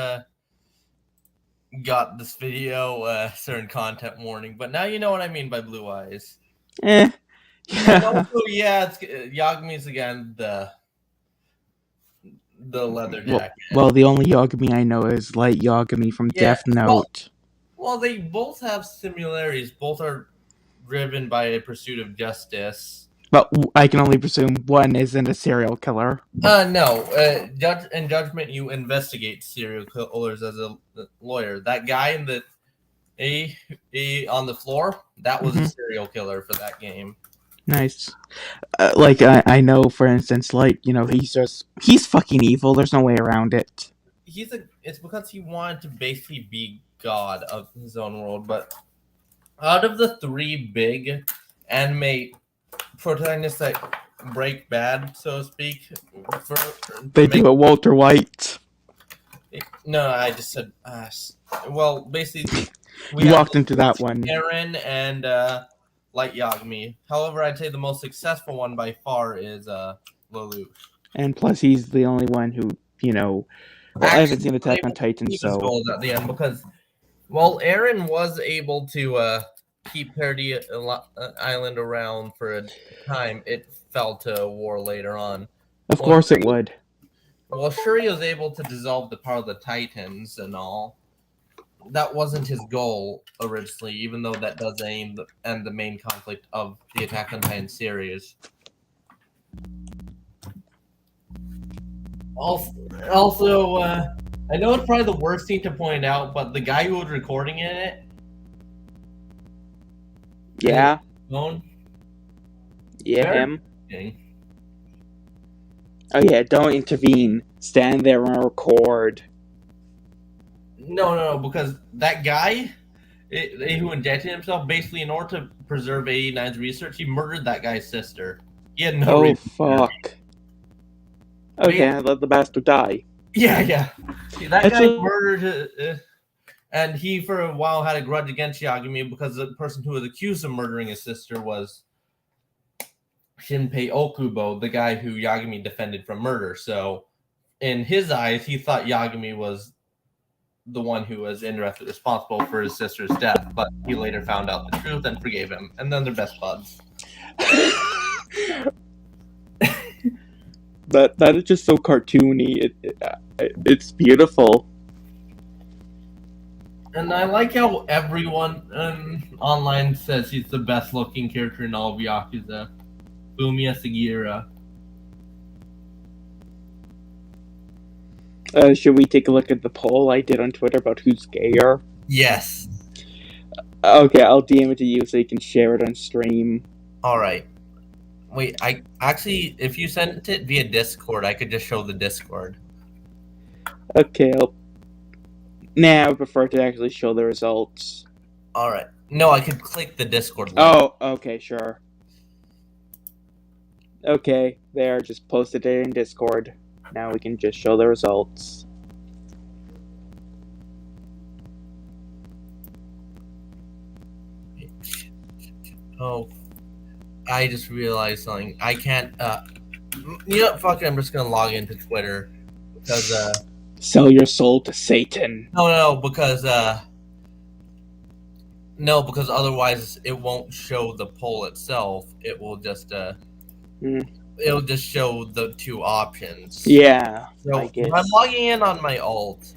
got this video certain content warning, but now you know what I mean by blue eyes. Eh. And Yeah. also, yeah, it's Yagami's again the leather jacket. Well, the only Yagami I know is Light Yagami from Yeah, Death Note. well, they both have similarities. Both are driven by a pursuit of justice. But I can only presume one isn't a serial killer. No. In Judgment, you investigate serial killers as a lawyer. That guy in the on the floor, that was a serial killer for that game. Nice. Like I know, for instance, like he's fucking evil. There's no way around it. It's because he wanted to basically be god of his own world. But out of the three big anime protagonists that break bad, so to speak, They do it Walter White. No, I just said. Well, basically, You walked into that one. Eren and Light Yagami. However, I'd say the most successful one by far is Lelouch. And plus, he's the only one who I haven't seen Attack on Titan, so goals at the end because, well, Eren was able to keep Paradis Island around for a time. It fell to war later on. Of course it would. Well, sure, he was able to dissolve the power of the Titans and all. That wasn't his goal originally, even though that does end the main conflict of the Attack on Titan series. Also, I know it's probably the worst thing to point out, but the guy who was recording it, yeah, phone, him. Oh yeah, don't intervene. Stand there and record. No, because that guy who injected himself, basically in order to preserve 89's research, he murdered that guy's sister. He had no reason. Fuck. Okay, let the bastard die. Yeah. See, that guy murdered and he for a while had a grudge against Yagami because the person who was accused of murdering his sister was Shinpei Okubo, the guy who Yagami defended from murder. So in his eyes, he thought Yagami was the one who was indirectly responsible for his sister's death, but he later found out the truth and forgave him, and then they're best buds. That is just so cartoony. It's beautiful. And I like how everyone online says he's the best looking character in all of Yakuza. Fumiya Sugiura. Should we take a look at the poll I did on Twitter about who's gayer? Yes. Okay, I'll DM it to you so you can share it on stream. Alright. Wait, I actually, if you sent it via Discord, I could just show the Discord. Okay, I prefer to actually show the results. Alright. No, I could click the Discord link. Oh, okay, sure. Okay, there, just posted it in Discord. Now we can just show the results. Oh, I just realized something. I can't, you know, fuck it, I'm just gonna log into Twitter. Because, Sell your soul to Satan. No, because otherwise it won't show the poll itself. It will just, it'll just show the two options. Yeah, So I guess. I'm logging in on my alt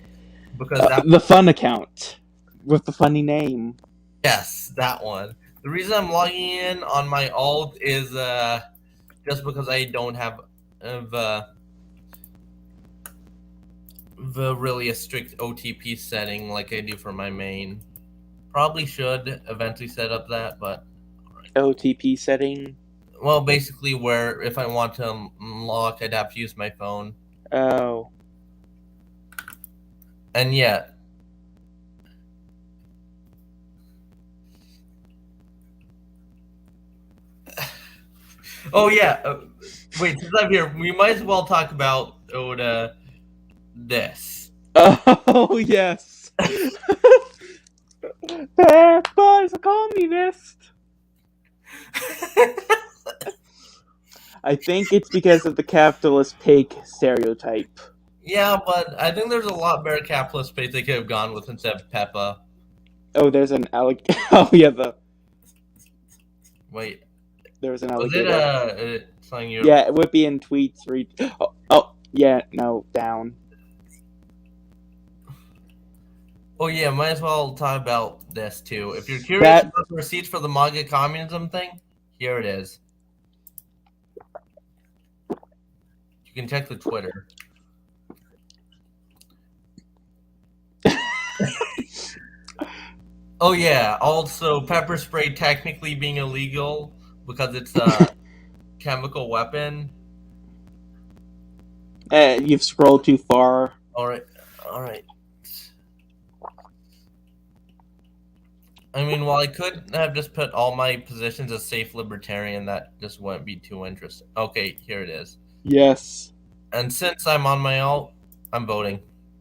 because the fun account with the funny name. Yes, that one. The reason I'm logging in on my alt is just because I don't have the really a strict OTP setting like I do for my main. Probably should eventually set up that, but right. OTP setting. Well, basically, where if I want to unlock, I'd have to use my phone. Oh. And yet. Oh, yeah. Wait, since I'm here, we might as well talk about this. Oh, yes. Peppa's a communist. I think it's because of the capitalist pig stereotype. Yeah, but I think there's a lot better capitalist space they could have gone with instead of Peppa. Oh, there's an Oh yeah, Wait, there's an was it alligator. something you? Yeah, Whippy and Tweets read. Oh, yeah, no, down. Oh yeah, might as well talk about this too. If you're curious about the receipts for the MAGA communism thing, here it is. You can check the Twitter. Oh yeah, also pepper spray technically being illegal because it's a chemical weapon. You've scrolled too far. All right. I mean, while I could have just put all my positions as safe libertarian, that just wouldn't be too interesting. Okay, here it is. Yes. And since I'm on my alt, I'm voting.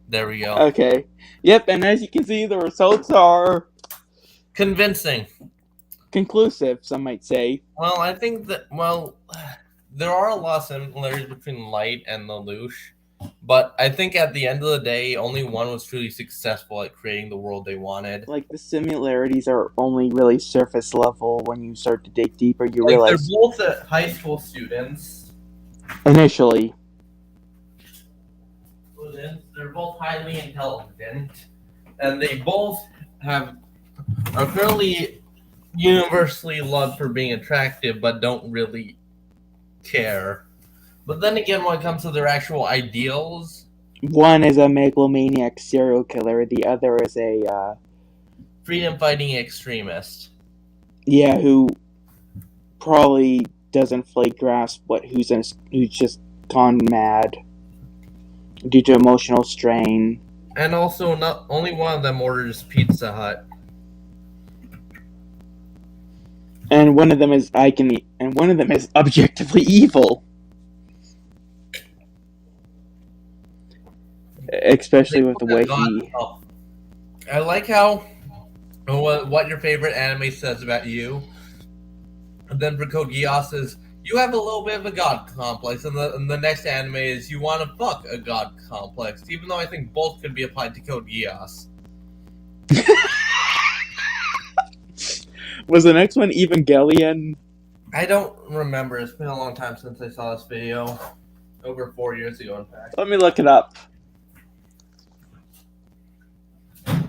There we go. Okay. Yep, and as you can see, the results are convincing. Conclusive, some might say. Well, I think that, there are a lot of similarities between Light and the Lelouch, but I think at the end of the day, only one was truly successful at creating the world they wanted. Like, the similarities are only really surface level. When you start to dig deeper, you realize... They're both high school students. Initially. They're both highly intelligent, and they both are fairly universally loved for being attractive, but don't really care. But then again, when it comes to their actual ideals, one is a megalomaniac serial killer, the other is a freedom-fighting extremist. Yeah, who probably doesn't fully grasp who's just gone mad due to emotional strain. And also, not only one of them orders Pizza Hut. And one of them is and one of them is objectively evil. Especially with the way he... I like how what your favorite anime says about you. And then for Code Geass is, you have a little bit of a god complex, and the next anime is, you want to fuck a god complex, even though I think both could be applied to Code Geass. Was the next one Evangelion? I don't remember. It's been a long time since I saw this video. Over 4 years ago, in fact. Let me look it up. It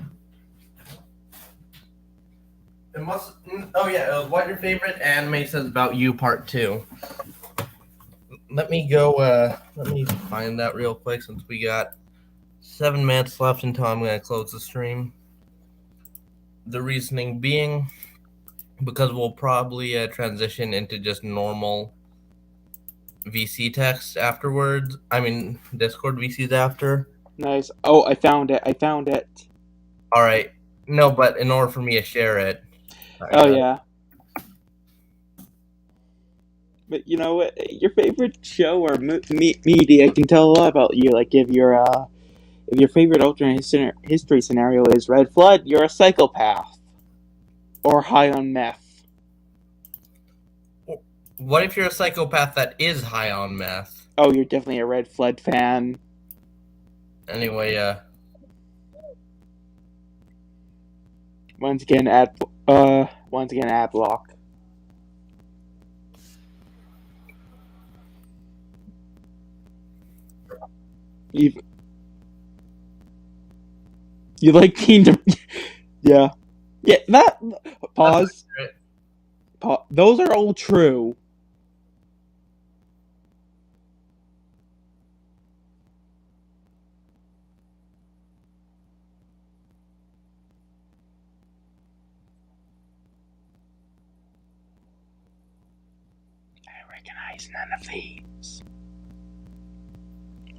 must... Oh yeah, what your favorite anime says about you, part 2. Let me go, let me find that real quick since we got 7 minutes left until I'm going to close the stream. The reasoning being, because we'll probably transition into just normal VC text afterwards. I mean, Discord VCs after. Nice. Oh, I found it. All right. No, but in order for me to share it. Yeah. But you know what? Your favorite show or media can tell a lot about you. Like if your favorite alternate history scenario is Red Flood, you're a psychopath or high on meth. What if you're a psychopath that is high on meth? Oh, you're definitely a Red Flood fan. Anyway, Once again, ad block. You like Kingdom? Yeah. That pause. Those are all true.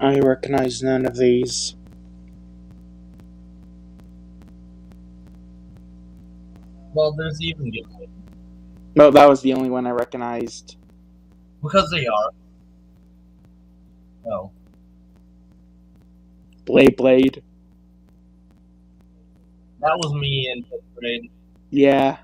I recognize none of these. Well, there's even... No, that was the only one I recognized. Because they are. Oh. Blade. That was me in 5th grade. Yeah.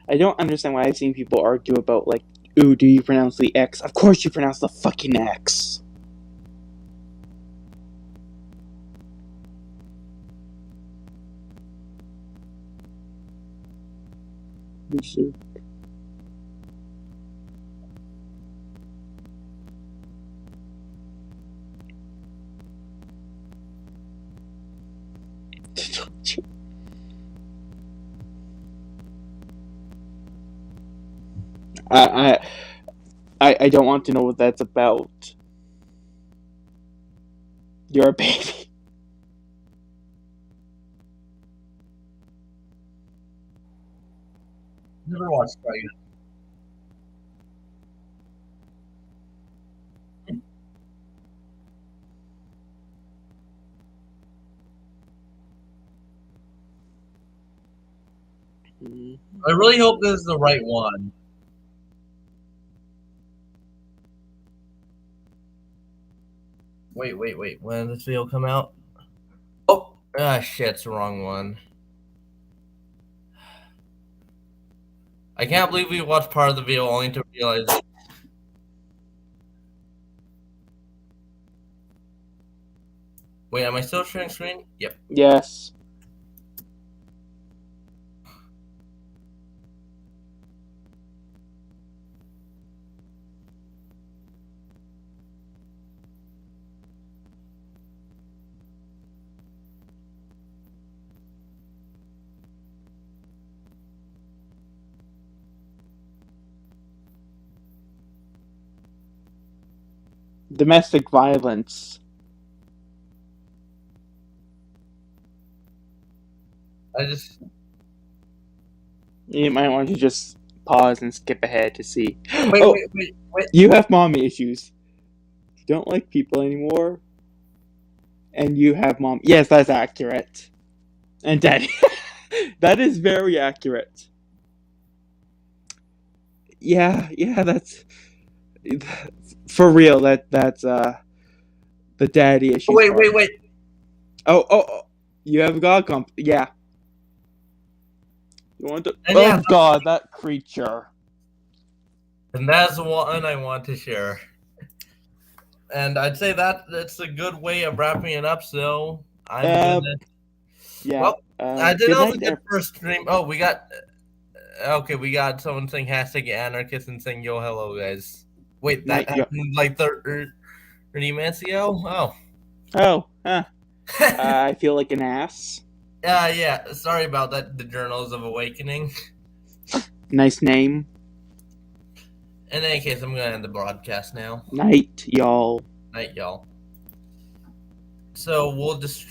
I don't understand why I've seen people argue about, like, ooh, do you pronounce the X? Of course you pronounce the fucking X. I don't want to know what that's about. You're a baby. Never watched Dragon. I really hope this is the right one. Wait. When did this video come out? Oh, shit, it's the wrong one. I can't believe we watched part of the video only to realize. Wait, am I still sharing screen? Yep. Yes. Domestic violence. You might want to just pause and skip ahead to see. Wait. You have mommy issues. You don't like people anymore. And you have mom. Yes, that's accurate. And daddy. That is very accurate. Yeah, that's for real. That's the daddy issue. Wait. Oh, you have God comp. Yeah. You want to? And yeah, God, that creature. And that's the one I want to share. And I'd say that's a good way of wrapping it up. So I'm gonna. Yeah. Well, I did also get first stream. Oh, we got. Okay, we got someone saying hashtag anarchist and saying yo hello guys. Wait, that happened like 30 minutes ago. Oh, huh. I feel like an ass. Yeah. Sorry about that. The Journals of Awakening. Nice name. In any case, I'm gonna end the broadcast now. Night, y'all. Night, y'all. So we'll just